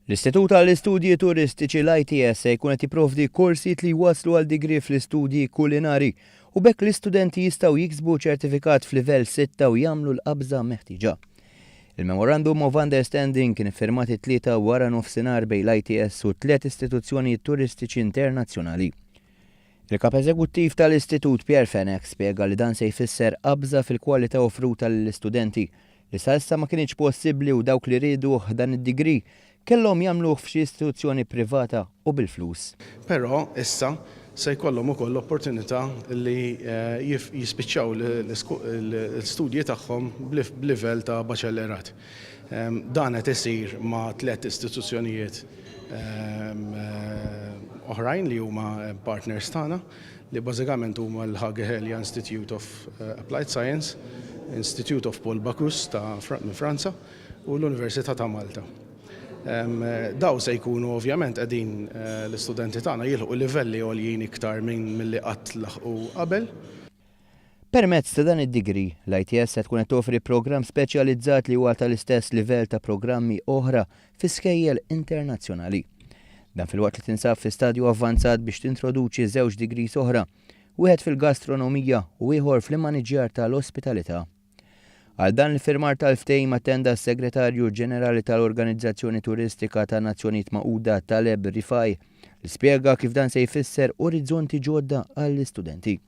L-Istitut għall-Istudji Turistici l-ITS se jkun qed jipprovdi korsijiet li jwasslu għal-degree fl-istudji kulinari u bekk l-istudenti jistgħu jiksbu ċertifikat f'livell sitta u jaghmlu l-qabza mehtiega. Il-Memorandum of Understanding kien iffirmat it-tlieta wara nofsinhar bejn l-ITS u 3 istituzzjonijiet turistiċi internazzjonali. Il-kap eżekuttiv tal-Istitut Pierre Fenek spjega li dan se jfisser qabża fil-kwalità offruta lill-istudenti li sa issa ma kienx possibbli u dawk li riedu dan id-degree kellhom jagħmluh f'xi istituzzjoni privata u bil-flus. Però issa se jkollhom ukoll l-opportunità li jispiċċaw l-istudji tagħhom b'livell ta' baċellerat. Dan qed isir ma' 3 istituzzjonijiet oħrajn li huma partners tagħna li bażikament huma l-Għall-Ewwel Institute of Applied Science, Institute of Paul Bocuse minn Franza u l-Università ta' Malta. Daw se jkunu ovvjament qegħdin l-istudenti tagħna jilħqu livelli għoljin iktar minn milli qatt laħqu qabel. Permezz ta' dan id-degree, l-ITS se tkun qed toffri programm speċjalizzat li huwa tal-istess livell ta' programmi oħra fi skejjel internazzjonali. Dan filwaqt li tinsab fi stadju avvanzat biex tintroduċi 2 degrees oħra, wieħed fil-gastronomija u ieħor fl-immaniġġjar tal-ospitalità. Għal dan il-firmar tal-ftehim attenda s-Segretarju Ġenerali tal-Organizzazzjoni Turistika tan Nazzjonijiet Magħquda Taleb Rifaj li spjega kif dan se jfisser orizzonti ġodda għall-istudenti.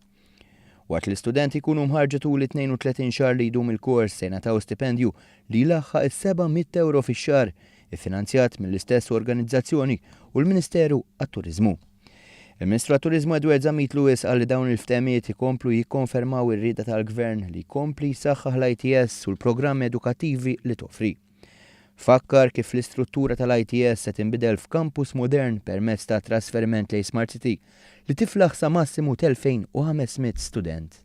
Waqt l-istudenti jkunu mħarġa tul 32 xahar li jdum il-kors se jingħataw stipendju li jlaħħaq €700 fix-xahar iffinanzjat mill-istess organizzazzjoni u l-Ministeru għat-Turiżmu. Il-Ministru għat-Turiżmu Edward Lewis qal li dawn il-ftehimiet ikomplu jikkonfermaw ir-rieda tal-Gvern li jkompli jsaħħaħ l-ITS u l-programmi edukattivi li toffri. Fakkar kif l-istruttura tal-ITS se tinbidel f'kampus modern permezz ta' trasferiment lejn Smart City li tiflaħ sa massimu 2500 student.